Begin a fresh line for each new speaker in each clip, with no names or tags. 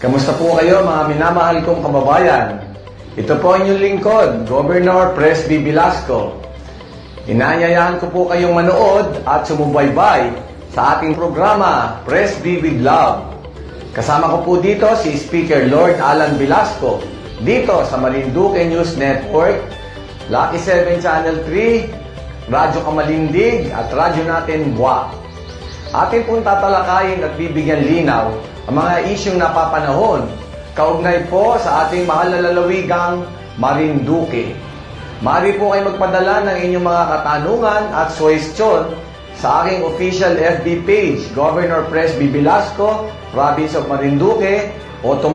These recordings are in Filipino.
Kamusta po kayo mga minamahal kong kababayan? Ito po ang inyong lingkod, Governor Presby Velasco. Inaanyayahan ko po kayong manood at sumubaybay sa ating programa, Presby with Love. Kasama ko po dito si Speaker Lord Alan Velasco, dito sa Marinduque News Network, Lucky 7 Channel 3, Radyo Kamalindig at Radyo Natin Buwak. Atin pong tatalakayin at bibigyan linaw ang mga isyong napapanahon kaugnay po sa ating mahal na lalawigang Marinduque. Maaari po kayo magpadala ng inyong mga katanungan at suwestyon sa aking official FB page, Governor Presby Velasco, Province of Marinduque, o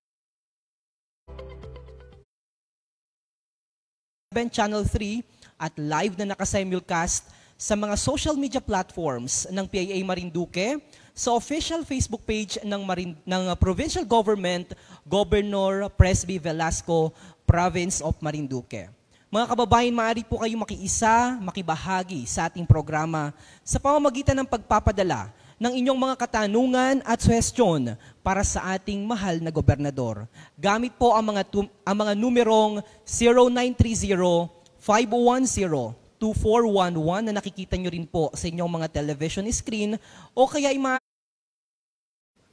Channel 3 at live na nakasimulcast sa mga social media platforms ng PIA Marinduque, sa official Facebook page ng Provincial Government, Governor Presby Velasco, Province of Marinduque. Mga kababayan, maaari po kayo makiisa, makibahagi sa ating programa sa pamamagitan ng pagpapadala ng inyong mga katanungan at suhestyon para sa ating mahal na gobernador. Gamit po ang mga numerong 0930-510-2411 na nakikita nyo rin po sa inyong mga television screen o kaya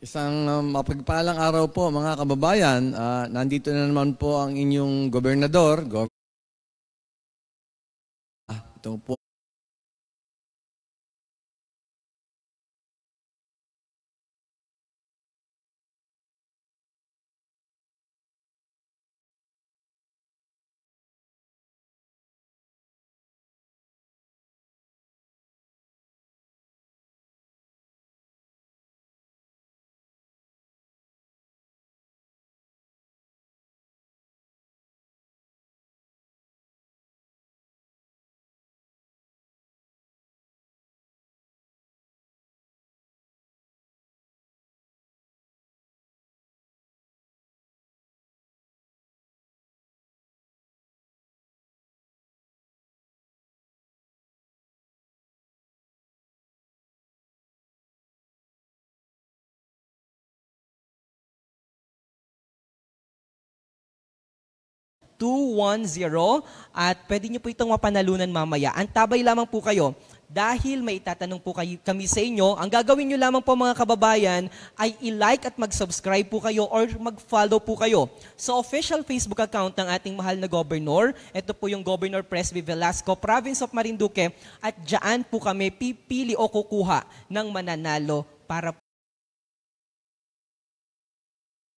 Isang mapagpalang araw po mga kababayan. Nandito na naman po ang inyong gobernador. Ito po.
at pwede nyo po itong mapanalunan mamaya. Antabay lamang po kayo dahil may itatanong po kami sa inyo. Ang gagawin nyo lamang po mga kababayan ay i-like at mag-subscribe po kayo or mag-follow po kayo sa official Facebook account ng ating mahal na Governor. Ito po yung Governor Presby Velasco, Province of Marinduque, at dyan po kami pipili o kukuha ng mananalo para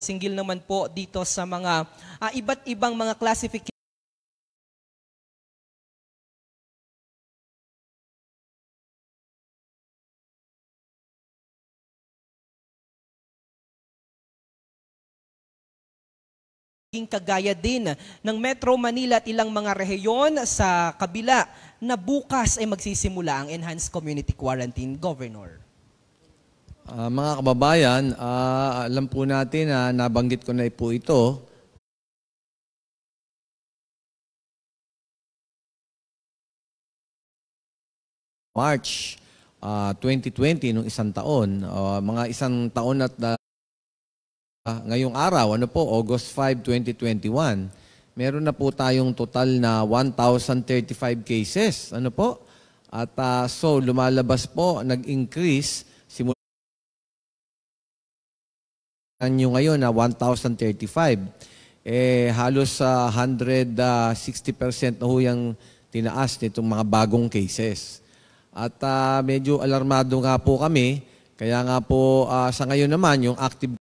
singgil naman po dito sa mga iba't ibang mga classification. Kagaya din ng Metro Manila at ilang mga rehiyon sa kabila na bukas ay magsisimula ang Enhanced Community Quarantine, Governor.
Mga kababayan, alam po natin na nabanggit ko na po ito. March 2020, nung isang taon, mga isang taon at ngayong araw, August 5, 2021, meron na po tayong total na 1,035 cases. At so lumalabas po, nag-increase nyo ngayon na 1,035. Halos 160% na ho yung tinaas nitong mga bagong cases. At medyo alarmado nga po kami, kaya nga po sa ngayon naman yung active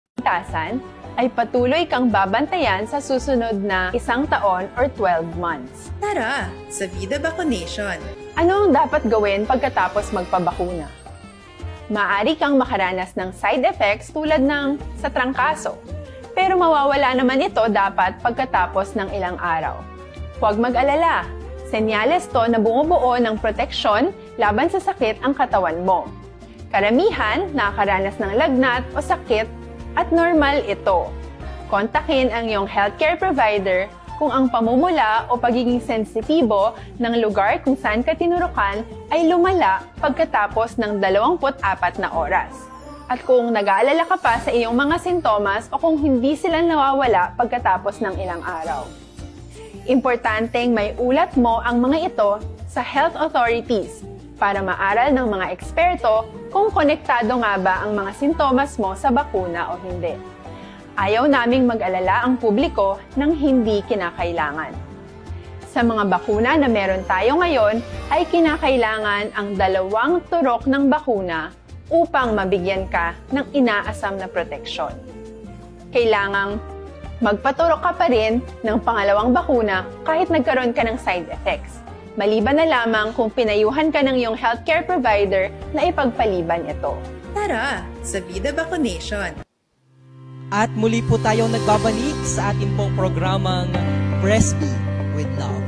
ay patuloy kang babantayan sa susunod na isang taon or 12 months.
Tara, sa Vida Vaccination!
Ano ang dapat gawin pagkatapos magpabakuna? Maaari kang makaranas ng side effects tulad ng sa trangkaso. Pero mawawala naman ito dapat pagkatapos ng ilang araw. Huwag mag-alala. Senyales to na bumubuo ng proteksyon laban sa sakit ang katawan mo. Karamihan nakakaranas ng lagnat o sakit at normal ito. Kontakin ang iyong healthcare provider kung ang pamumula o pagiging sensitibo ng lugar kung saan ka tinurukan ay lumala pagkatapos ng 24 na oras. At kung nag-aalala ka pa sa iyong mga sintomas o kung hindi sila nawawala pagkatapos ng ilang araw. Importanteng may ulat mo ang mga ito sa health authorities para maaral ng mga eksperto kung konektado nga ba ang mga sintomas mo sa bakuna o hindi. Ayaw naming mag-alala ang publiko ng hindi kinakailangan. Sa mga bakuna na meron tayo ngayon ay kinakailangan ang 2 turok ng bakuna upang mabigyan ka ng inaasam na proteksyon. Kailangang magpaturok ka pa rin ng pangalawang bakuna kahit nagkaroon ka ng side effects. Maliban na lamang kung pinayuhan ka ng iyong healthcare provider na ipagpaliban ito.
Tara sa Vida Vaccination!
At muli po tayong nagbabalik sa ating pong programang Breastfeed with Love.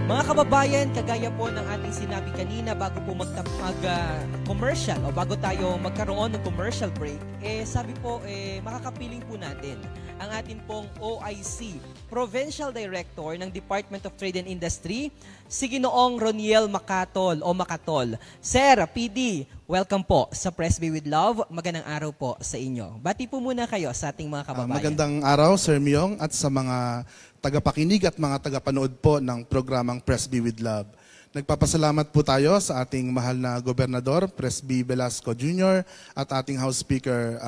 Mga kababayan, kagaya po ng ating sinabi kanina bago po mag-commercial o bago tayo magkaroon ng commercial break, sabi po, makakapiling po natin ang ating pong OIC, Provincial Director ng Department of Trade and Industry, si Ginoong Roniel Macatol o Macatol. Sir, PD, welcome po sa Presby with Love. Magandang araw po sa inyo. Bati po muna kayo sa ating mga kababayan.
Magandang araw, Sir Myong, at sa mga tagapakinig at mga tagapanood po ng programang Presby with Love. Nagpapasalamat po tayo sa ating mahal na Gobernador, Presby Velasco Jr. at ating House Speaker,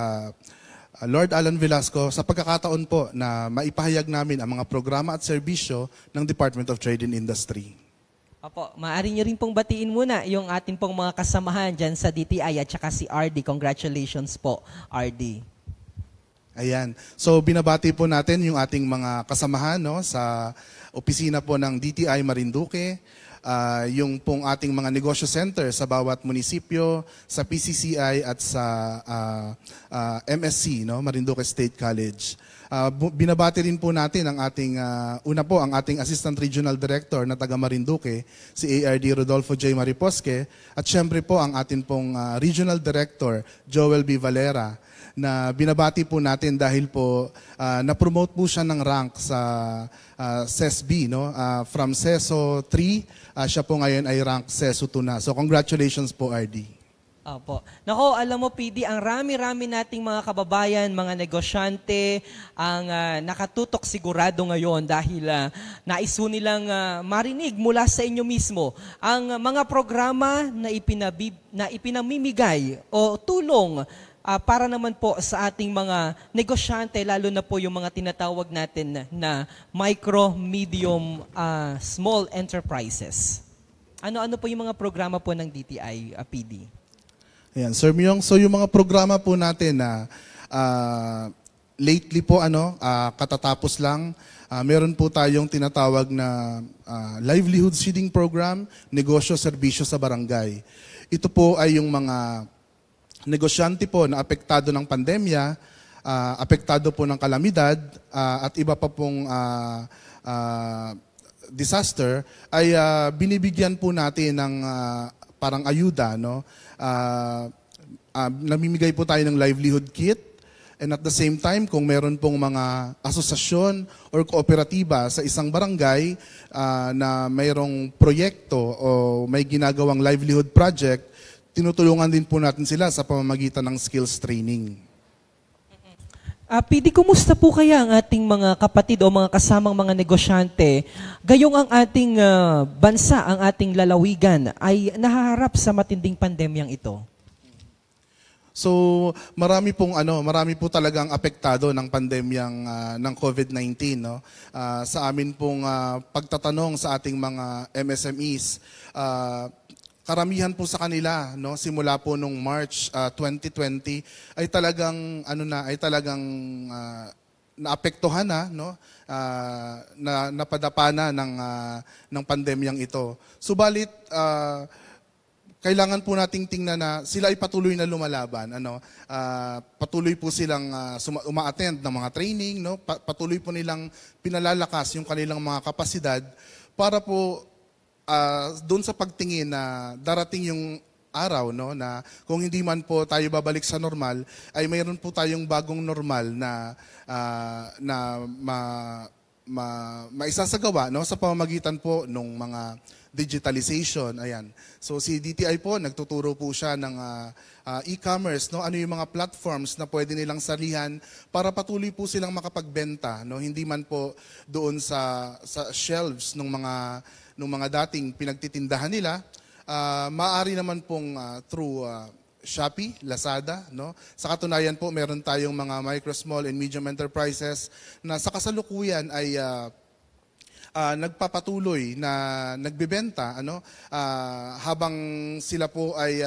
Lord Alan Velasco, sa pagkakataon po na maipahayag namin ang mga programa at serbisyo ng Department of Trade and Industry.
Opo, maaari nyo rin pong batiin muna yung ating pong mga kasamahan dyan sa DTI at saka si RD. Congratulations po, RD.
Ayan. So binabati po natin yung ating mga kasamahan sa opisina po ng DTI Marinduque, yung pong ating mga negosyo center sa bawat munisipyo, sa PCCI at sa MSC, Marinduque State College. Binabati rin po natin ang ating, ang ating Assistant Regional Director na taga Marinduque, si ARD Rodolfo J. Mariposque, at syempre po ang ating pong Regional Director, Joel B. Valera, na binabati po natin dahil po na-promote po siya ng rank sa CESB, from CESO 3, siya po ngayon ay rank CESO 2 na. So congratulations po, RD.
Opo. Nako, alam mo, PD, ang rami-rami nating mga kababayan, mga negosyante, ang nakatutok sigurado ngayon dahil nais po nilang marinig mula sa inyo mismo ang mga programa na ipinamimigay o tulong para naman po sa ating mga negosyante, lalo na po yung mga tinatawag natin na micro, medium, small enterprises. Ano-ano po yung mga programa po ng DTI, PD?
Ayan, Sir Myong, so yung mga programa po natin na lately po, katatapos lang, meron po tayong tinatawag na livelihood seeding program, negosyo, serbisyo sa barangay. Ito po ay yung mga negosyante po na apektado ng pandemya, apektado po ng kalamidad, at iba pa pong disaster, ay binibigyan po natin ng parang ayuda, namimigay po tayo ng livelihood kit, and at the same time, kung meron pong mga asosasyon or kooperatiba sa isang barangay na mayroong proyekto o may ginagawang livelihood project, tinutulungan din po natin sila sa pamamagitan ng skills training.
PD, kumusta po kaya ang ating mga kapatid o mga kasamang mga negosyante? Gayong ang ating bansa, ang ating lalawigan ay nahaharap sa matinding pandemyang ito.
So, marami po talagang apektado ng pandemyang ng COVID-19, sa amin pong pagtatanong sa ating mga MSMEs, karamihan po sa kanila, simula po nung March 2020 ay talagang naapektuhan na napadapa na ng pandemyang ito. Subalit kailangan po nating tingnan na sila ay patuloy na lumalaban, patuloy po silang uma-attend ng mga training, patuloy po nilang pinalalakas yung kanilang mga kapasidad para po doon sa pagtingin na darating yung araw, na kung hindi man po tayo babalik sa normal, ay mayroon po tayong bagong normal na maisasagawa, no, sa pamamagitan po ng mga digitalization. Ayan. So si DTI po, nagtuturo po siya ng e-commerce, no, ano yung mga platforms na pwede nilang salihan para patuloy po silang makapagbenta, no, hindi man po doon sa shelves ng mga dating pinagtitindahan nila. Maaari naman pong through Shopee, Lazada, no? Sa katunayan po, meron tayong mga micro, small, and medium enterprises na sa kasalukuyan ay nagpapatuloy na nagbebenta, habang sila po ay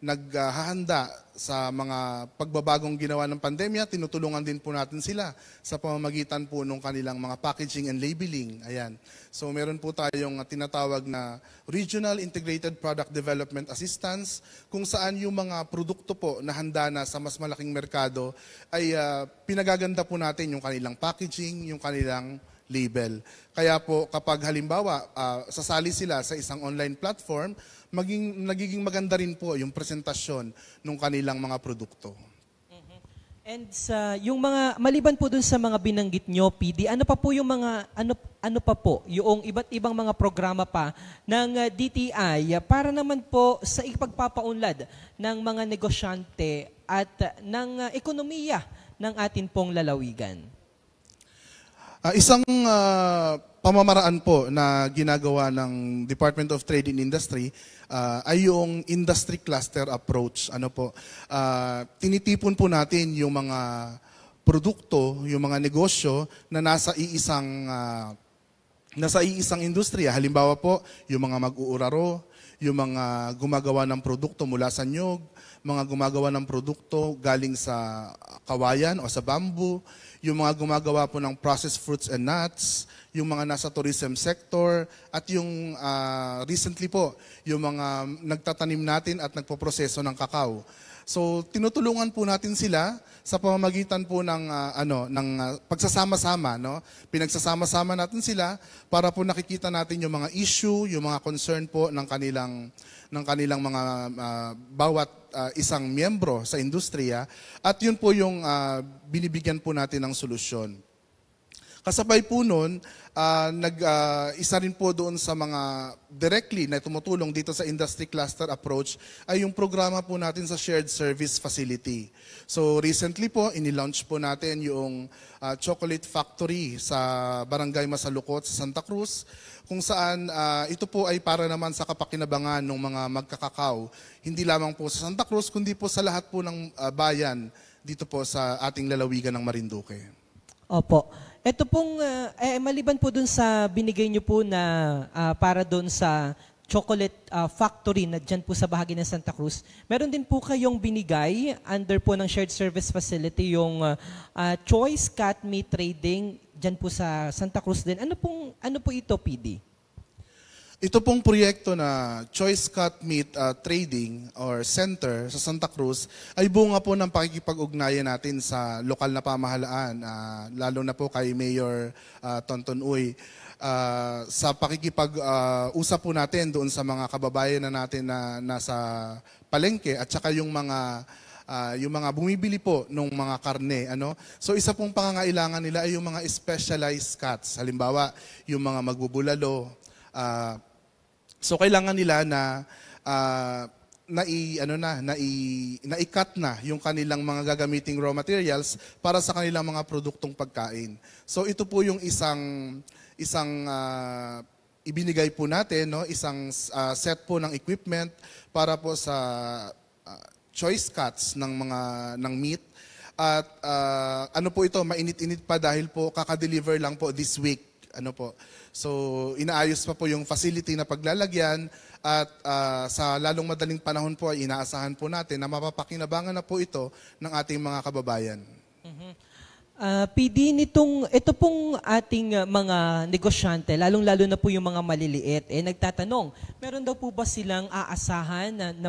naghahanda sa mga pagbabagong ginawa ng pandemya. Tinutulungan din po natin sila sa pamamagitan po ng kanilang mga packaging and labeling. Ayan. So meron po tayong tinatawag na Regional Integrated Product Development Assistance, kung saan yung mga produkto po na handa na sa mas malaking merkado ay pinagaganda po natin yung kanilang packaging, yung kanilang label. Kaya po kapag halimbawa sasali sila sa isang online platform, nagiging maganda rin po yung presentasyon ng kanilang mga produkto.
And yung mga maliban po dun sa mga binanggit nyo, PD, ano pa po yung mga ano pa po yung iba't ibang mga programa pa ng DTI para naman po sa ipagpapaunlad ng mga negosyante at ng ekonomiya ng atin pong lalawigan?
Isang pamamaraan po na ginagawa ng Department of Trade and Industry ay yung industry cluster approach. Tinitipon po natin yung mga produkto, yung mga negosyo na nasa iisang industriya. Halimbawa po, yung mga mag-uuraro, yung mga gumagawa ng produkto mula sa nyog, mga gumagawa ng produkto galing sa kawayan o sa bamboo, yung mga gumagawa po ng processed fruits and nuts, yung mga nasa tourism sector, at yung recently po, yung mga nagtatanim natin at nagpoproseso ng kakao. So tinutulungan po natin sila sa pamamagitan po ng pagsasama-sama, no? Pinagsasama-sama natin sila para po nakikita natin yung mga issue, yung mga concern po ng kanilang mga bawat isang miyembro sa industriya, at yun po yung binibigyan po natin ng solusyon. Kasabay po nun, isa rin po doon sa mga directly na tumutulong dito sa industry cluster approach ay yung programa po natin sa shared service facility. So recently po, inilaunch po natin yung chocolate factory sa Barangay Masalukot sa Santa Cruz, kung saan ito po ay para naman sa kapakinabangan ng mga magkakakaw, hindi lamang po sa Santa Cruz, kundi po sa lahat po ng bayan dito po sa ating lalawigan ng Marinduque.
Opo. Ito pong, maliban po dun sa binigay nyo po na para dun sa chocolate factory na dyan po sa bahagi ng Santa Cruz, meron din po kayong binigay under po ng shared service facility yung Choice Cat Meat Trading dyan po sa Santa Cruz din. Ano po ito, PD?
Ito pong proyekto na Choice Cut Meat Trading or Center sa Santa Cruz ay bunga po ng pakikipag-ugnayan natin sa lokal na pamahalaan, lalo na po kay Mayor Tonton Uy, sa pakikipag-usap po natin doon sa mga kababayan na natin na nasa palengke at saka yung mga bumibili po ng mga karne. So isa pong pangangailangan nila ay yung mga specialized cuts. Halimbawa, yung mga magbubulalo. So kailangan nila na i-cut na yung kanilang mga gagamiting raw materials para sa kanilang mga produktong pagkain. So ito po yung isang ibinigay po natin, no, isang set po ng equipment para po sa choice cuts ng meat. At po ito, mainit-init pa dahil po kaka-deliver lang po this week. So inaayos pa po yung facility na paglalagyan at sa lalong madaling panahon po ay inaasahan po natin na mapapakinabangan na po ito ng ating mga kababayan.
PD, ito pong ating mga negosyante, lalong-lalo na po yung mga maliliit, nagtatanong, meron daw po ba silang aasahan na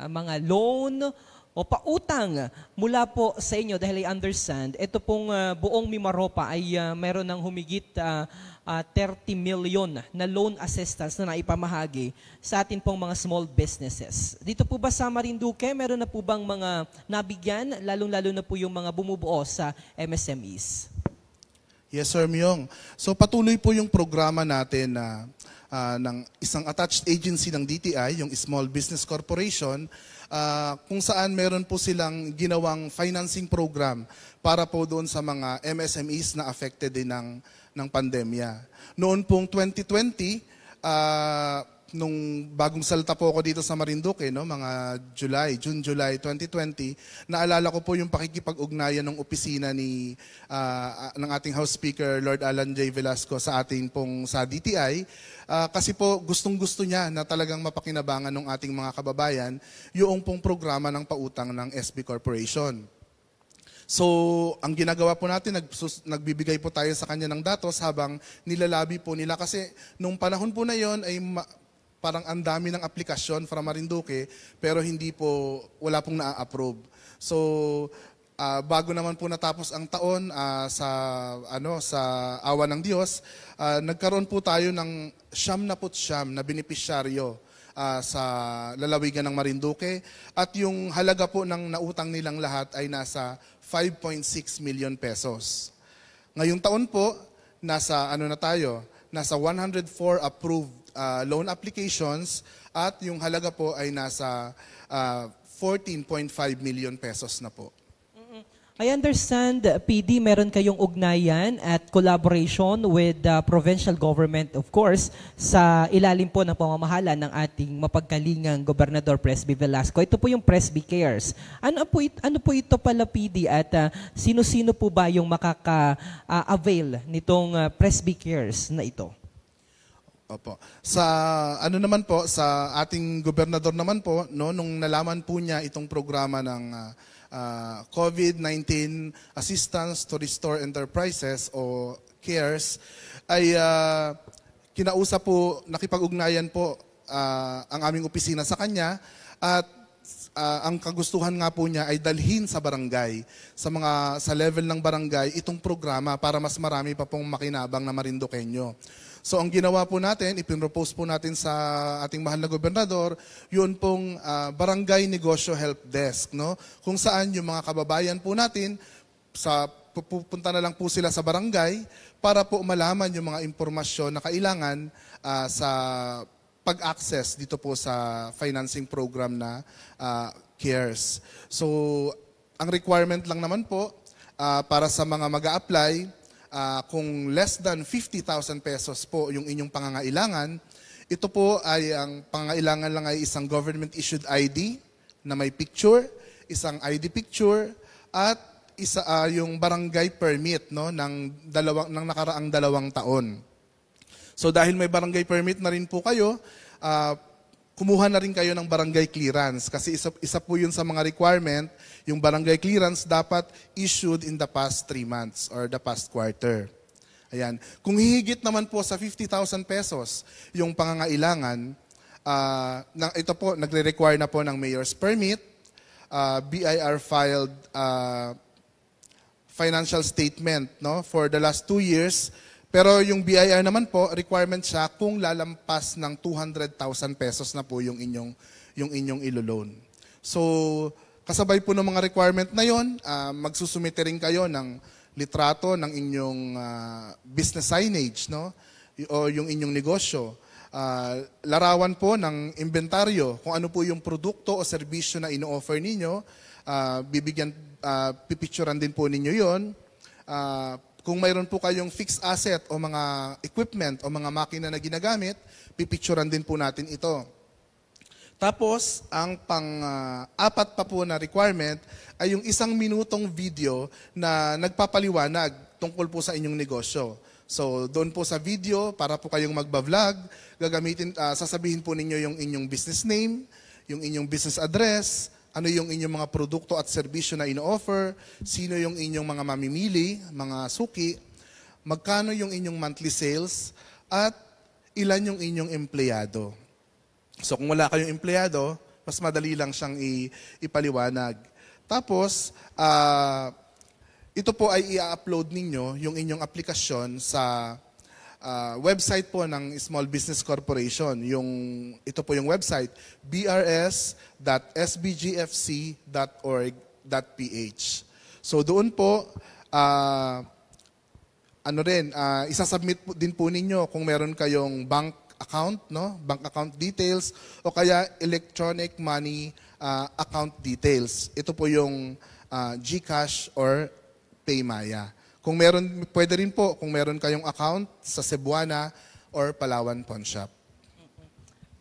mga loan o pautang mula po sa inyo? Dahil I understand, ito pong buong Mimaropa ay meron ng humigit 30 million na loan assistance na naipamahagi sa atin pong mga small businesses. Dito po ba sa Marinduque, meron na po bang mga nabigyan, lalong-lalo na po yung mga bumubuo sa MSMEs?
Yes, Sir Myong. So patuloy po yung programa natin na ng isang attached agency ng DTI, yung Small Business Corporation, kung saan meron po silang ginawang financing program para po doon sa mga MSMEs na affected din ng pandemya. Noon pong 2020, nung bagong salta po ako dito sa Marinduque, no, mga June-July 2020, naalala ko po yung pakikipag-ugnayan ng opisina ng ating House Speaker, Lord Alan J. Velasco, sa ating pong sa DTI. Kasi po gustong-gusto niya na talagang mapakinabangan ng ating mga kababayan yung pong programa ng pautang ng SB Corporation. So, ang ginagawa po natin, nagbibigay po tayo sa kanya ng datos habang nilalabi po nila. Kasi nung panahon po na yon ay parang ang dami ng aplikasyon from Marinduque pero wala pong na-approve. So, bago naman po natapos ang taon sa awa ng Diyos, nagkaroon po tayo ng 99 na benepisyaryo sa lalawigan ng Marinduque at yung halaga po ng nautang nilang lahat ay nasa 5.6 million pesos. Ngayong taon po, nasa 104 approved loan applications at yung halaga po ay nasa 14.5 million pesos na po.
I understand, PD, meron kayong ugnayan at collaboration with the provincial government, of course, sa ilalim po ng pamamahala ng ating mapagkalingang Gobernador Presby Velasco. Ito po yung Presby Cares. Ano po ito pala, PD, at sino-sino po ba yung makaka-avail nitong Presby Cares na ito?
Opo. Sa sa ating gobernador naman po, no, nung nalaman po niya itong programa ng COVID-19 Assistance to Restore Enterprises o CARES, ay nakipag-ugnayan po ang aming opisina sa kanya at ang kagustuhan nga po niya ay dalhin sa barangay, sa level ng barangay itong programa para mas marami pa pong makinabang na Marinduqueño. So ang ginawa po natin, ipinropose po natin sa ating mahal na gobernador, yun pong Barangay Negosyo Help Desk, no? Kung saan yung mga kababayan po natin, pupunta na lang po sila sa barangay para po malaman yung mga impormasyon na kailangan sa pag-access dito po sa financing program na CARES. So ang requirement lang naman po para sa mga mag-a-apply, kung less than 50,000 pesos po yung inyong pangangailangan, ito po ay ang pangangailangan lang ay isang government-issued ID na may picture, isang ID picture, at yung barangay permit, no, ng nakaraang 2 taon. So dahil may barangay permit na rin po kayo, kumuha na rin kayo ng barangay clearance kasi isa po yun sa mga requirement, yung barangay clearance dapat issued in the past 3 months or the past quarter. Ayan. Kung hihigit naman po sa 50,000 pesos yung pangangailangan, ito po, nagre-require na po ng mayor's permit, BIR filed financial statement, no, for the last 2 years. Pero yung BIR naman po, requirement siya kung lalampas ng 200,000 pesos na po yung inyong ilo-loan. So, kasabay po ng mga requirement na yon, magsusumite rin kayo ng litrato ng inyong business signage, no? O yung inyong negosyo. Larawan po ng inventaryo, kung ano po yung produkto o serbisyo na ino-offer ninyo, pipicturean din po ninyo yon. Kung mayroon po kayong fixed asset o mga equipment o mga makina na ginagamit, pipicturean din po natin ito. Tapos, ang pang-apat pa po na requirement ay yung 1 minutong video na nagpapaliwanag tungkol po sa inyong negosyo. So, doon po sa video, para po kayong magba-vlog, sasabihin po ninyo yung inyong business name, yung inyong business address, ano yung inyong mga produkto at serbisyo na ino-offer, sino yung inyong mga mamimili, mga suki, magkano yung inyong monthly sales, at ilan yung inyong empleyado. So kung wala kayong empleyado, mas madali lang siyang ipaliwanag. Tapos, ito po ay i-upload ninyo yung inyong aplikasyon sa website po ng Small Business Corporation. Ito po yung website, brs.sbgfc.org.ph. So doon po, isasubmit din po ninyo kung meron kayong bank account, no? Bank account details o kaya electronic money account details. Ito po yung GCash or Paymaya. Kung meron, pwede rin po kung meron kayong account sa Cebuana or Palawan Pawn Shop.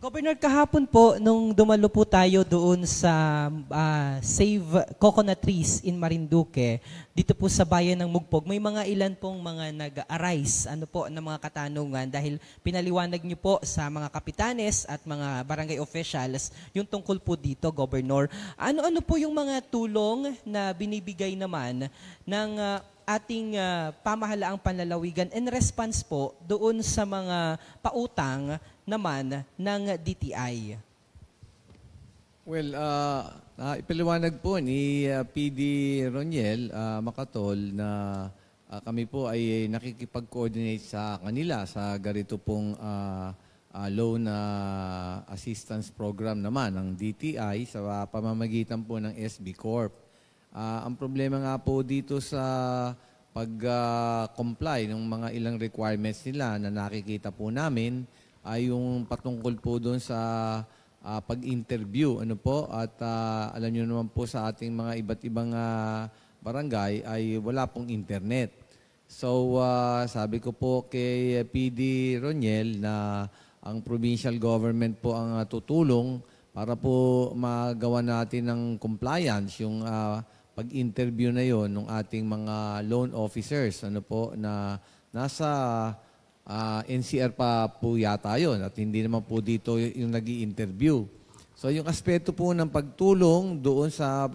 Governor, kahapon po, nung dumalo po tayo doon sa Save Coconut Trees in Marinduque, dito po sa bayan ng Mugpog, may mga ilan pong mga nag-arise ng mga katanungan dahil pinaliwanag niyo po sa mga kapitanes at mga barangay officials yung tungkol po dito, Governor. Ano-ano po yung mga tulong na binibigay naman ng ating pamahalaang panlalawigan in response po doon sa mga pautang naman ng DTI?
Well, ipaliwanag po ni PD Roniel Macatol na kami po ay nakikipag-coordinate sa kanila sa ganito pong loan assistance program naman ng DTI sa pamamagitan po ng SB Corp. Ang problema nga po dito sa pag-comply ng mga ilang requirements nila na nakikita po namin ay yung patungkol po doon sa pag-interview. At alam nyo naman po sa ating mga iba't ibang barangay ay wala pong internet. So sabi ko po kay PD Roniel na ang provincial government po ang tutulong para po magawa natin ng compliance yung pag-interview na yon ng ating mga loan officers na nasa NCR pa po yata yun at hindi naman po dito yung nag-i-interview. So yung aspeto po ng pagtulong doon sa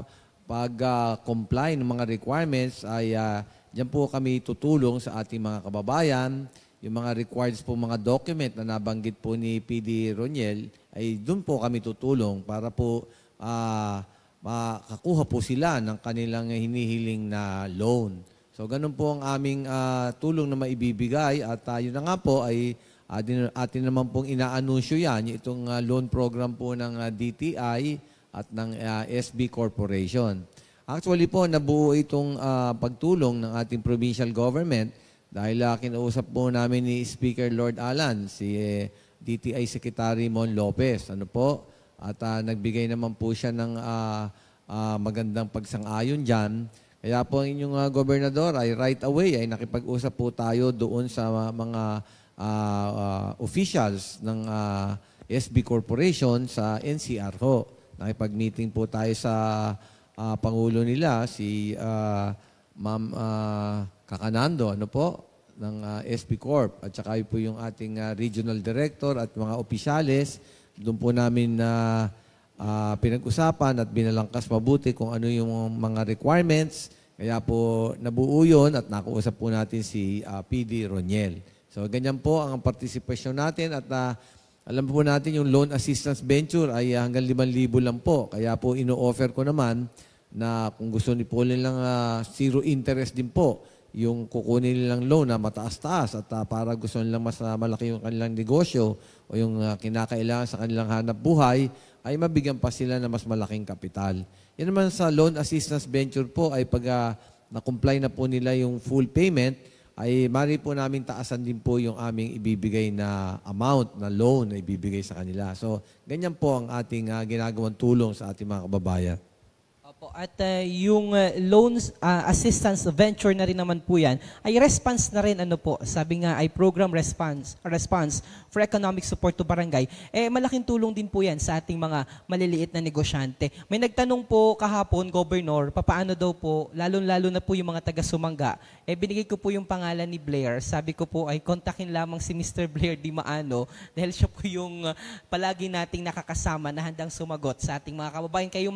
pag-comply ng mga requirements ay diyan po kami tutulong sa ating mga kababayan. Yung mga required po mga document na nabanggit po ni PD Roniel ay doon po kami tutulong para po makakuha po sila ng kanilang hinihiling na loan. So, ganun po ang aming tulong na maibibigay at yun na nga po ay atin naman pong inaanunsyo yan, itong loan program po ng DTI at ng SB Corporation. Actually po, nabuo itong pagtulong ng ating provincial government dahil kinausap po namin ni Speaker Lord Alan, si DTI Secretary Mon Lopez. At nagbigay naman po siya ng magandang pagsang-ayon dyan. Kaya po ang inyong gobernador ay right away ay nakipag-usap po tayo doon sa mga officials ng SB Corporation sa NCR ho. Nakipag-meeting po tayo sa Pangulo nila, si Ma'am Kakanando, ng SB Corp. At saka po yung ating regional director at mga opisyales. Doon po namin pinag-usapan at binalangkas mabuti kung ano yung mga requirements. Kaya po nabuo yun at nakuusap po natin si PD Roniel. So ganyan po ang partisipasyon natin at alam po natin yung loan assistance venture ay hanggang 5,000 lang po. Kaya po ino-offer ko naman na kung gusto ni po nilang zero interest din po yung kukunin nilang loan na mataas-taas at para gusto nilang mas malaki yung kanilang negosyo o yung kinakailangan sa kanilang hanap buhay, ay mabigyan pa sila ng mas malaking kapital. Yan naman sa loan assistance venture po ay pag na-comply na po nila yung full payment, ay mari po namin taasan din po yung aming ibibigay na amount na loan na ibibigay sa kanila. So, ganyan po ang ating ginagawang tulong sa ating mga kababayan.
Opo, at yung loans assistance venture na rin naman po yan, ay response na rin sabi nga ay program response for economic support to barangay. Malaking tulong din po yan sa ating mga maliliit na negosyante. May nagtanong po kahapon, Governor, papaano daw po, lalo-lalo na po yung mga taga-Sumangga, binigay ko po yung pangalan ni Blair. Sabi ko po ay kontakin lamang si Mr. Blair Di Maano dahil siya po yung palagi nating nakakasama na handang sumagot sa ating mga kababayan. Kayong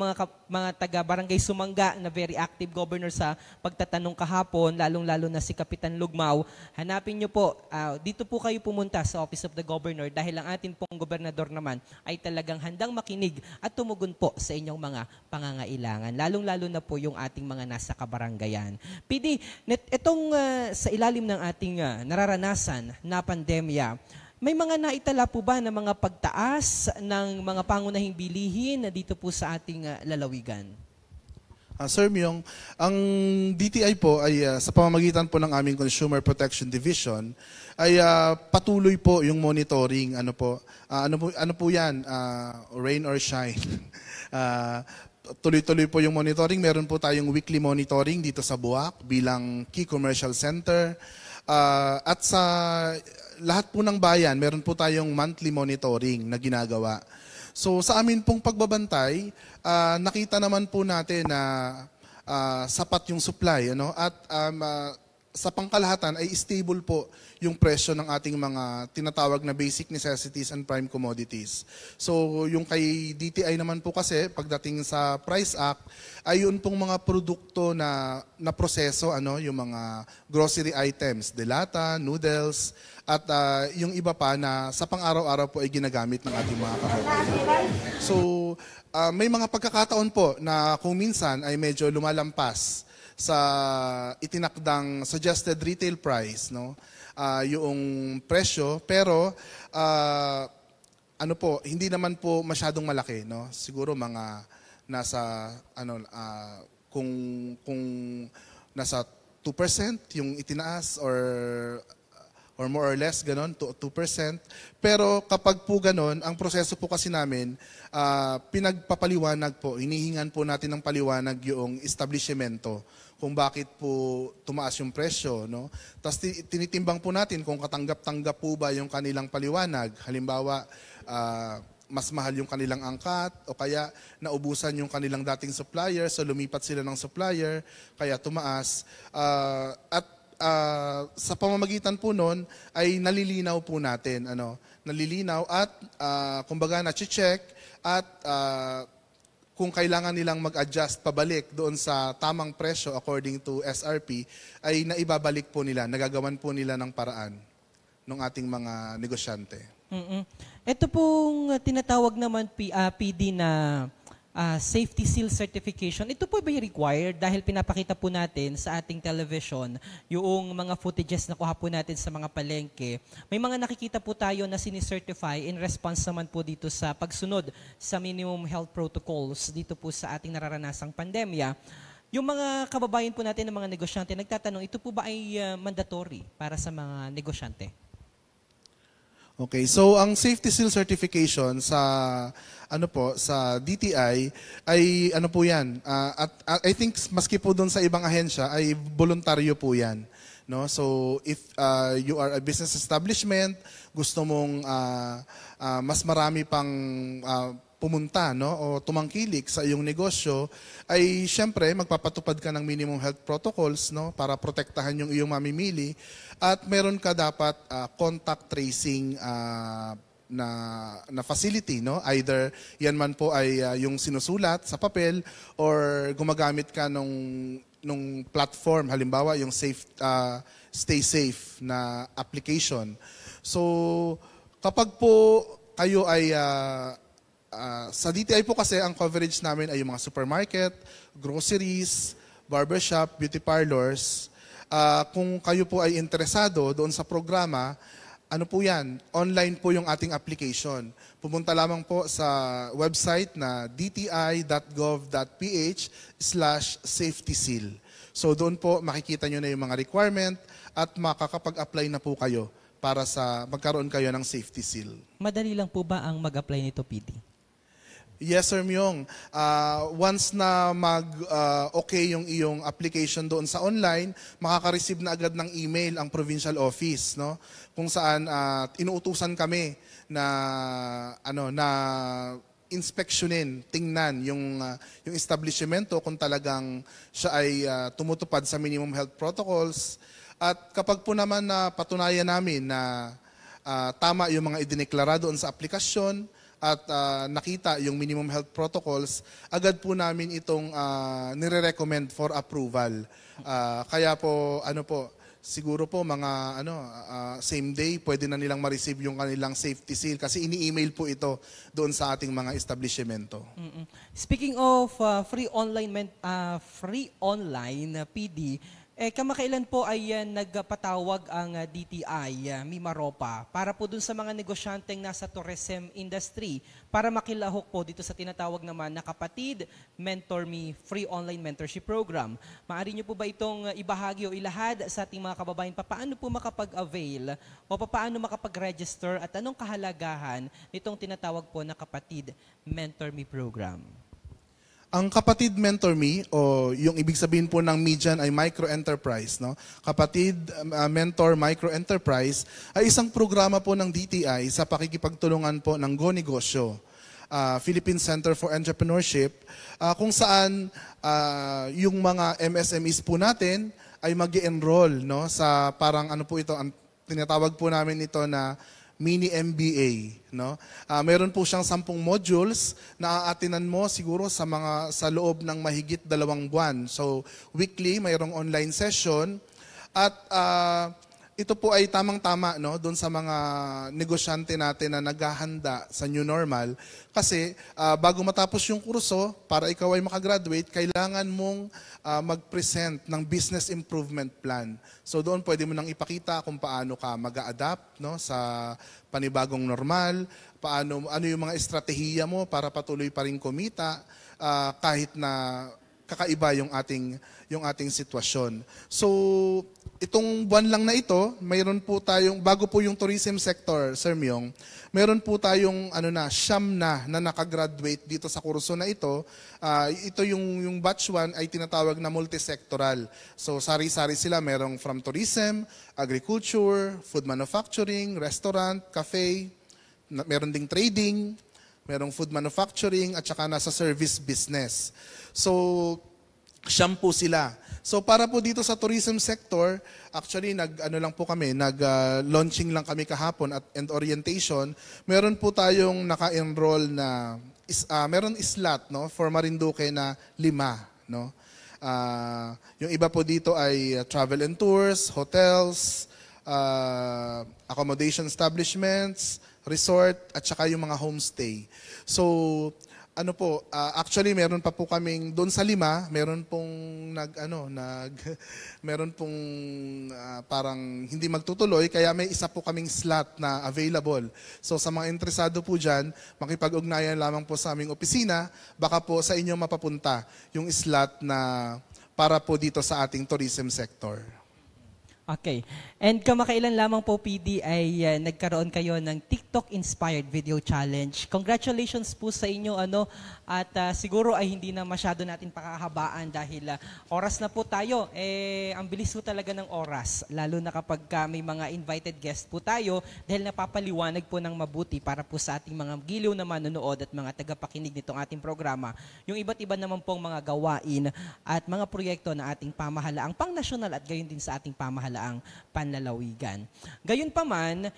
mga taga-barangay Sumangga na very active, Governor, sa pagtatanong kahapon, lalong-lalo na si Kapitan Lugmao, hanapin nyo po, dito po kayo pumunta sa Office of the Governor dahil ang atin pong gobernador naman ay talagang handang makinig at tumugon po sa inyong mga pangangailangan, lalong-lalo na po yung ating mga nasa kabarangayan. PD, itong sa ilalim ng ating nararanasan na pandemya, may mga naitala po ba na mga pagtaas ng mga pangunahing bilihin na dito po sa ating lalawigan?
Sir Myong, ang DTI po ay sa pamamagitan po ng aming Consumer Protection Division ay patuloy po yung monitoring. Ano po yan? Rain or shine. Tuloy-tuloy po yung monitoring. Meron po tayong weekly monitoring dito sa Buwak bilang key commercial center. At sa lahat po ng bayan, meron po tayong monthly monitoring na ginagawa. So sa amin pong pagbabantay, nakita naman po natin na sapat yung supply, ano? At sa pangkalahatan ay stable po yung presyo ng ating mga tinatawag na basic necessities and prime commodities. So yung kay DTI naman po kasi pagdating sa Price Act ay yun pong mga produkto na proseso, ano, yung mga grocery items, delata, noodles, at yung iba pa na sa pang-araw-araw po ay ginagamit ng ating mga kababayan. So may mga pagkakataon po na kung minsan ay medyo lumalampas sa itinakdang suggested retail price, no? Yung presyo, pero ano po, hindi naman po masyadong malaki, no? Siguro mga nasa kung nasa 2% yung itinaas or more or less ganon, 2%. Pero kapag po ganon, ang proseso po kasi namin, pinagpapaliwanag po, hinihingan po natin ng paliwanag yung establishmento kung bakit po tumaas yung presyo, no? Tapos tinitimbang po natin kung katanggap-tanggap po ba yung kanilang paliwanag. Halimbawa, mas mahal yung kanilang angkat o kaya naubusan yung kanilang dating supplier, so lumipat sila ng supplier, kaya tumaas. Sa pamamagitan po nun ay nalilinaw po natin, nalilinaw at kumbaga na-check at kung kailangan nilang mag-adjust pabalik doon sa tamang presyo according to SRP, ay naibabalik po nila, nagagawan po nila ng paraan ng ating mga negosyante.
Ito pong tinatawag naman PD na safety seal certification, ito po ba required dahil pinapakita po natin sa ating television yung mga footages na kuha po natin sa mga palengke. May mga nakikita po tayo na sinicertify in response naman po dito sa pagsunod sa minimum health protocols dito po sa ating nararanasang pandemya. Yung mga kababayan po natin ng mga negosyante nagtatanong, ito po ba ay mandatory para sa mga negosyante?
Okay, so ang safety seal certification sa sa DTI ay po 'yan. At I think maski po doon sa ibang ahensya ay voluntaryo po 'yan, no? So if you are a business establishment, gusto mong mas marami pang pumunta, no, o tumangkilik sa iyong negosyo, ay syempre magpapatupad ka ng minimum health protocols, no, para protektahan yung iyong mamimili, at meron ka dapat contact tracing na facility, no, either yan man po ay yung sinusulat sa papel or gumagamit ka nung platform, halimbawa yung Stay Safe na application. So kapag po kayo ay sa DTI po kasi ang coverage namin ay yung mga supermarket, groceries, barbershop, beauty parlors. Kung kayo po ay interesado doon sa programa, po yan, online po yung ating application. Pumunta lamang po sa website na dti.gov.ph/safety-seal. So doon po makikita nyo na yung mga requirement at makakapag-apply na po kayo para sa magkaroon kayo ng safety seal.
Madali lang po ba ang mag-apply nito, PD?
Yes, Sir Myong. Once na okay yung iyong application doon sa online, makaka-receive na agad ng email ang provincial office, no? Kung saan inuutusan kami na inspeksyonin, tingnan yung establishmento kung talagang siya ay tumutupad sa minimum health protocols. At kapag po naman na patunayan namin na tama yung mga idineklara doon sa aplikasyon, at nakita yung minimum health protocols, agad po namin itong nire-recommend for approval. Kaya po, siguro po mga same day, pwede na nilang ma-receive yung kanilang safety seal kasi ini-email po ito doon sa ating mga establishmento.
Speaking of free online PD, Kamakailan po ay nagpatawag ang DTI, Mimaropa, para po dun sa mga negosyanteng nasa tourism industry para makilahok po dito sa tinatawag naman na Kapatid Mentor Me Free Online Mentorship Program. Maaari niyo po ba itong ibahagi o ilahad sa ating mga kababayan paano po makapag-avail o paano makapag-register at anong kahalagahan nitong tinatawag po na Kapatid Mentor Me Program?
Ang Kapatid Mentor Me, o yung ibig sabihin po ng me dyan ay micro-enterprise, no? Kapatid Mentor Micro-Enterprise ay isang programa po ng DTI sa pakikipagtulungan po ng Go Negosyo, Philippine Center for Entrepreneurship, kung saan yung mga MSMEs po natin ay mag-enroll, no, sa parang ano po ito, ang tinatawag po namin ito na mini MBA, no? Meron po siyang 10 modules na aatinan mo siguro sa loob ng mahigit 2 buwan. So weekly mayroong online session at ito po ay tamang-tama, no, doon sa mga negosyante natin na naghahanda sa new normal kasi bago matapos yung kurso, para ikaw ay makagraduate, kailangan mong mag-present ng business improvement plan. So doon pwede mo nang ipakita kung paano ka mag-a-adapt, no, sa panibagong normal, ano yung mga estratehiya mo para patuloy pa rin kumita kahit na kakaiba yung ating sitwasyon. So itong buwan lang na ito, mayroon po tayong, bago po yung tourism sector, Sir Myong, meron po tayong siyam na nakagraduate dito sa kurso na ito. Ito yung batch 1 ay tinatawag na multisectoral. So sari-sari sila, merong from tourism, agriculture, food manufacturing, restaurant, cafe, meron ding trading, merong food manufacturing, at saka nasa service business. So siyam po sila. So para po dito sa tourism sector, actually nag-launching lang kami kahapon and orientation. Meron po tayong naka-enroll na meron slot, no, for Marinduque na 5, no. Yung iba po dito ay travel and tours, hotels, accommodation establishments, resort, at saka yung mga homestay. So actually meron pa po kaming doon sa 5, meron pong meron pong parang hindi magtutuloy, kaya may isa po kaming slot na available. So sa mga interesado po diyan, makipag-ugnayan lamang po sa aming opisina, baka po sa inyo mapapunta yung slot na para po dito sa ating tourism sector.
Okay. And kamakailan lamang po, PD, ay nagkaroon kayo ng TikTok-inspired video challenge. Congratulations po sa inyo. At siguro ay hindi na masyado natin pakakahabaan dahil oras na po tayo. Ang bilis po talaga ng oras, lalo na kapag may mga invited guest po tayo dahil napapaliwanag po ng mabuti para po sa ating mga giliw na manonood at mga tagapakinig nitong ating programa. Yung iba't iba naman pong mga gawain at mga proyekto na ating pamahalaang pang-nasyonal at gayon din sa ating pamahalaang panlalawigan. Gayunpaman,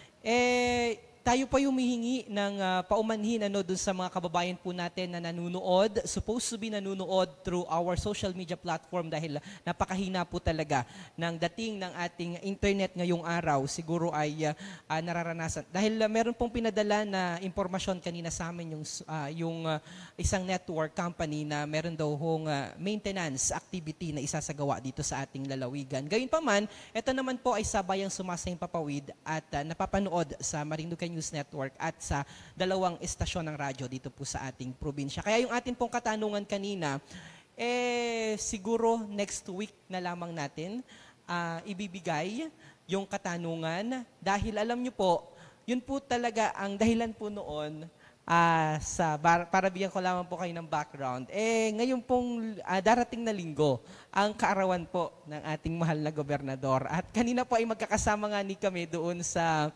tayo pa humihingi ng paumanhin doon sa mga kababayan po natin na nanunood, supposed to be nanunood through our social media platform dahil napakahina po talaga ng dating ng ating internet ngayong araw. Siguro ay nararanasan. Dahil meron pong pinadala na impormasyon kanina sa amin yung isang network company na meron daw hong maintenance activity na isasagawa dito sa ating lalawigan. Gayunpaman, ito naman po ay sabayang sumasayang papawid at napapanood sa Marinduque News Network at sa 2 estasyon ng radyo dito po sa ating probinsya. Kaya yung ating pong katanungan kanina, siguro next week na lamang natin ibibigay yung katanungan dahil alam nyo po, yun po talaga ang dahilan po noon para bigyan ko lamang po kayo ng background. Ngayon pong darating na linggo, ang kaarawan po ng ating mahal na gobernador. At kanina po ay magkakasama nga kami doon sa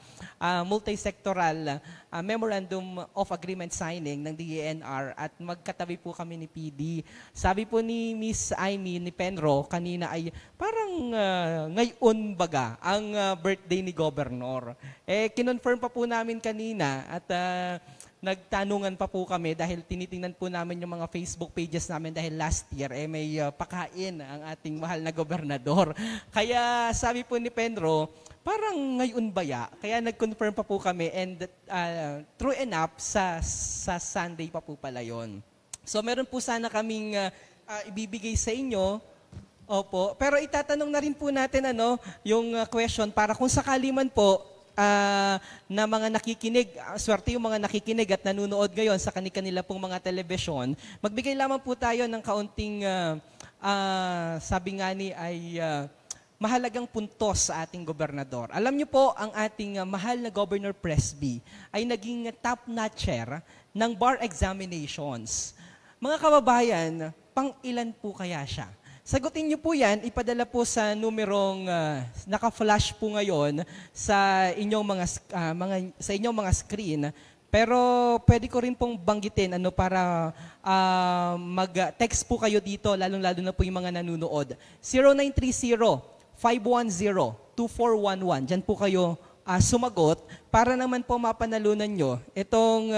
multi-sectoral Memorandum of Agreement signing ng DENR at magkatabi po kami ni PD. Sabi po ni Miss Amy ni Penro kanina ay parang ngayon baga ang birthday ni Gobernador. Kinonfirm pa po namin kanina at nagtanungan pa po kami dahil tinitingnan po namin yung mga Facebook pages namin dahil last year may pakain ang ating mahal na gobernador. Kaya sabi po ni Penro, parang ngayon baya. Kaya nag-confirm pa po kami and true enough sa Sunday pa po pala yon. So meron po sana kaming ibibigay sa inyo Opo, pero itatanong na rin po natin yung question para kung sakali man po na mga nakikinig, swerte yung mga nakikinig at nanonood ngayon sa kanila pong mga telebisyon, magbigay lamang po tayo ng kaunting sabi nga ni ay mahalagang puntos sa ating gobernador. Alam niyo po, ang ating mahal na Governor Presby ay naging top-notcher ng bar examinations. Mga kababayan, pang ilan po kaya siya? Sagutin niyo po yan, ipadala po sa numerong naka-flash po ngayon sa inyong mga screen. Pero pwede ko rin pong banggitin para mag-text po kayo dito, lalong-lalo na po yung mga nanunood. 0930-510-2411. Diyan po kayo sumagot para naman po mapanalunan nyo itong,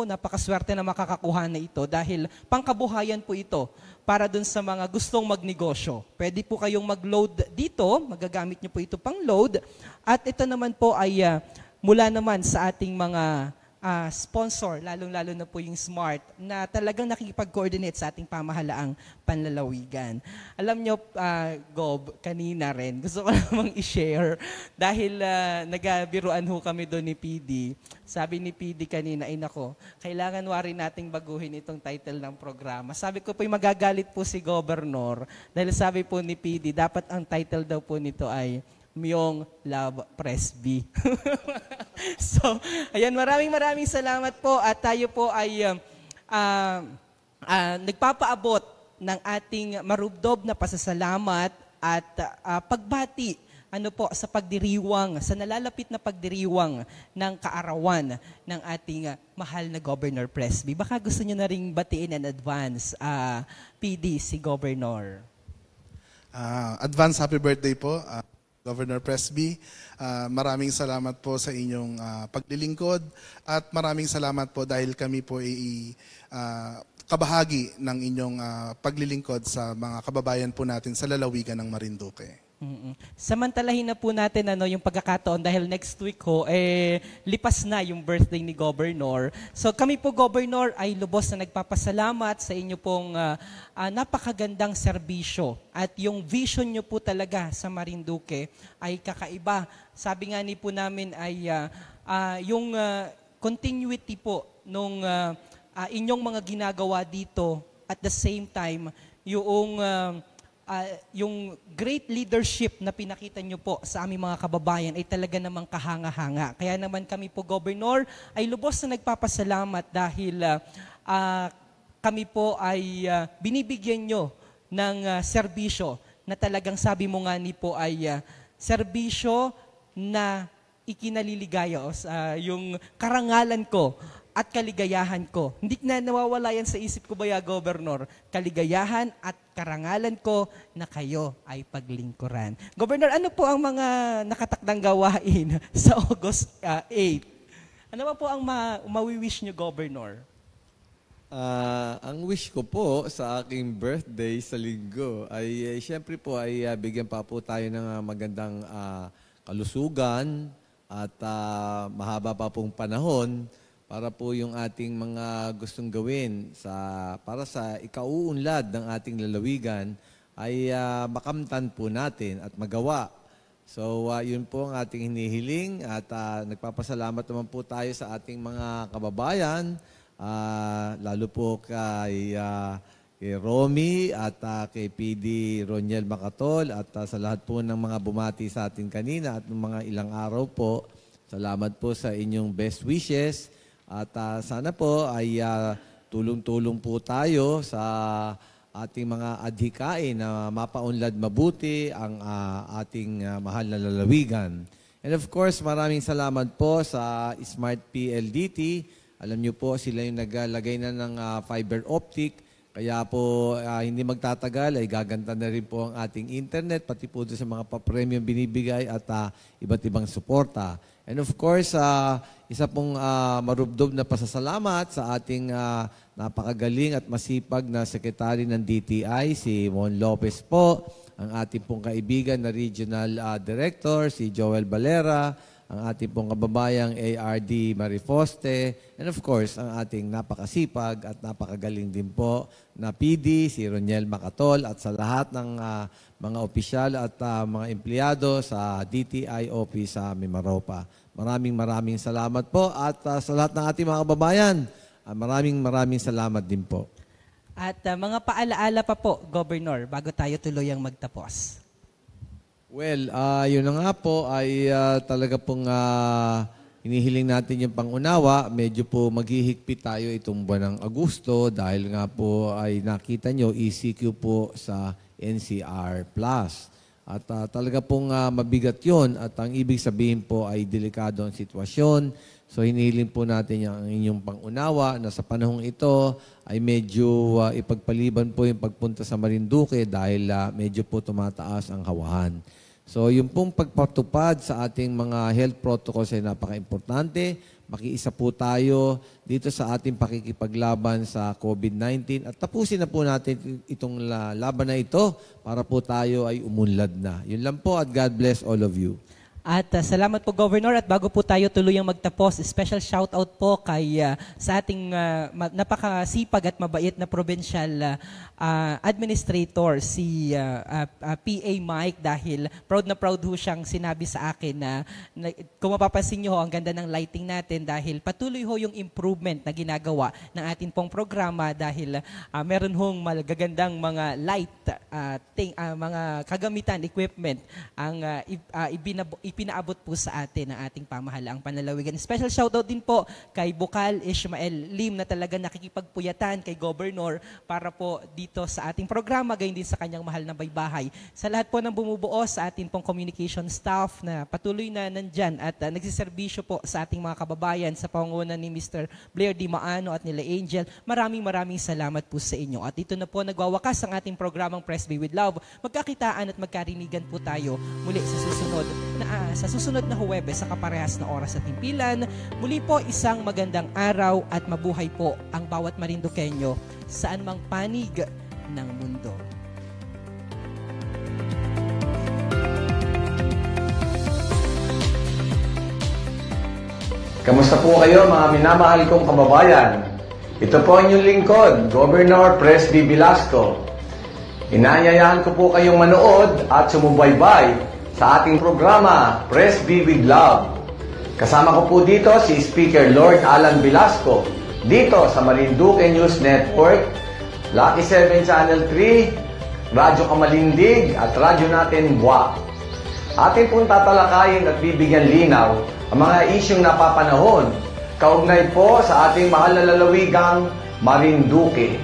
napakaswerte na makakakuha na ito dahil pangkabuhayan po ito para dun sa mga gustong magnegosyo. Pwede po kayong mag-load dito, magagamit nyo po ito pang load. At ito naman po ay mula naman sa ating mga sponsor, lalong-lalo na po yung Smart, na talagang nakikipag-coordinate sa ating pamahalaang panlalawigan. Alam nyo, Gob, kanina rin, gusto ko namang i-share dahil nagabiruan ho kami doon ni PD. Sabi ni PD kanina, ay nako, kailangan wari nating baguhin itong title ng programa. Sabi ko po, magagalit po si Governor dahil sabi po ni PD, dapat ang title daw po nito ay Myong Love Presby. So, ayan, maraming salamat po at tayo po ay nagpapaabot ng ating marubdob na pasasalamat at pagbati sa pagdiriwang, sa nalalapit na pagdiriwang ng kaarawan ng ating mahal na Governor Presby. Baka gusto niyo na ring batiin in advance, PD, si Governor.
Advance happy birthday po, Governor Presby. Maraming salamat po sa inyong paglilingkod at maraming salamat po dahil kami po ay kabahagi ng inyong paglilingkod sa mga kababayan po natin sa lalawigan ng Marinduque.
Samantalahin na po natin yung pagkakataon dahil next week lipas na yung birthday ni Governor. So kami po, Governor, ay lubos na nagpapasalamat sa inyo pong napakagandang serbisyo at yung vision nyo po talaga sa Marinduque ay kakaiba. Sabi nga ni po namin ay yung continuity po nung inyong mga ginagawa dito at the same time yung great leadership na pinakita nyo po sa aming mga kababayan ay talaga namang kahanga-hanga. Kaya naman kami po, Governor, ay lubos na nagpapasalamat dahil kami po ay binibigyan nyo ng serbisyo na talagang sabi mo nga ni po ay serbisyo na ikinaliligaya yung karangalan ko at kaligayahan ko. Hindi na nawawala yan sa isip ko, Governor. Kaligayahan at karangalan ko na kayo ay paglingkuran. Governor, ano po ang mga nakatakdang gawain sa August 8? Ano po ang mawi-wish nyo, Governor?
Ang wish ko po sa aking birthday sa linggo ay siyempre po ay bigyan pa po tayo ng magandang kalusugan at mahaba pa pong panahon para po yung ating mga gustong gawin para sa ikauunlad ng ating lalawigan ay makamtan po natin at magawa. So yun po ang ating hinihiling at nagpapasalamat naman po tayo sa ating mga kababayan, lalo po kay Romy at kay PD Roniel Macatol at sa lahat po ng mga bumati sa atin kanina at ng mga ilang araw po. Salamat po sa inyong best wishes. At sana po ay tulong-tulong po tayo sa ating mga adhikain na mapaunlad mabuti ang ating mahal na lalawigan. And of course, maraming salamat po sa Smart PLDT. Alam niyo po, sila yung naglagay na ng fiber optic. Kaya po hindi magtatagal ay gaganda na rin po ang ating internet, pati po sa mga pa-premium binibigay at iba't ibang suporta. And of course, isa pong marubdob na pasasalamat sa ating napakagaling at masipag na sekretary ng DTI, si Mon Lopez po, ang ating pong kaibigan na regional director, si Joel Valera, ang ating pong kababayang ARD Marifoste, and of course, ang ating napakasipag at napakagaling din po na PD, si Roniel Macatol, at sa lahat ng mga opisyal at mga empleyado sa DTI office sa Mimaropa. Maraming salamat po at sa lahat ng ating mga kababayan, maraming salamat din po.
At mga paalaala pa po, Governor, bago tayo tuluyang magtapos.
Well, yun na nga po ay talaga pong hinihiling natin yung pangunawa. Medyo po maghihigpit tayo itong buwan ng Agosto dahil nga po ay nakita nyo ECQ po sa NCR+. At talaga pong mabigat yun at ang ibig sabihin po ay delikado ang sitwasyon. So hinihiling po natin yung inyong pangunawa na sa panahong ito ay medyo ipagpaliban po yung pagpunta sa Marinduque dahil medyo po tumataas ang hawahan. So yung pong pagpatupad sa ating mga health protocols ay napaka-importante. Makiisa po tayo dito sa ating pakikipaglaban sa COVID-19 at tapusin na po natin itong laban na ito para po tayo ay umunlad na. Yun lang po at God bless all of you.
At salamat po, Governor. At bago po tayo tuluyang magtapos, special shoutout po kay sa ating napakasipag at mabait na provincial administrator, si PA Mike, dahil proud na proud ho siyang sinabi sa akin na kung mapapansin nyo ho, ang ganda ng lighting natin dahil patuloy ho yung improvement na ginagawa ng ating pong programa dahil meron hong magagandang mga light, mga kagamitan, equipment ang pinaabot po sa atin ng ating pamahalaang panlalawigan. Special shoutout din po kay Bukal Ishmael Lim na talaga nakikipagpuyatan kay Governor para po dito sa ating programa, gayon din sa kanyang mahal na baybahay. Sa lahat po ng bumubuo sa ating pong communication staff na patuloy na nandyan at nagsiservisyo po sa ating mga kababayan sa pangunguna ni Mr. Blair Di Maano at nila Angel, maraming salamat po sa inyo. At ito na po nagwawakas ang ating programang Press Be With Love. Magkakitaan at magkarinigan po tayo muli sa susunod na Huwebes sa kaparehas na oras at himpilan. Muli po isang magandang araw at mabuhay po ang bawat Marinduqueño saan mang panig ng mundo.
Kamusta po kayo mga minamahal kong kababayan? Ito po ang inyong lingkod, Governor Presby Velasco. Inaanyayahan ko po kayong manood at sumubaybay sa ating programa, Press Be With Love. Kasama ko po dito si Speaker Lord Alan Velasco, dito sa Marinduque News Network, Lucky 7 Channel 3, Radyo Kamalindig at Radyo Natin Buwak. Atin pong tatalakayin at bibigyan linaw ang mga isyong napapanahon, kaugnay po sa ating mahal na lalawigang Marinduque.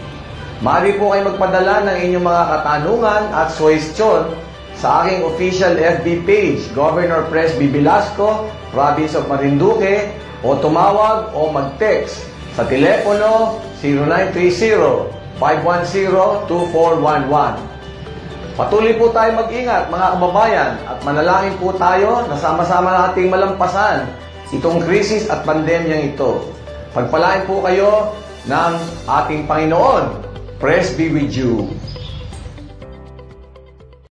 Maaari po kayo magpadala ng inyong mga katanungan at suwestyon sa aking official FB page, Governor Presby Velasco, Province of Marinduque, o tumawag o mag-text sa telepono 0930-510-2411. Patuloy po tayo mag-ingat mga kababayan at manalangin po tayo na sama-sama nating malampasan itong krisis at pandemyang ito. Pagpalain po kayo ng ating Panginoon. Press be with you.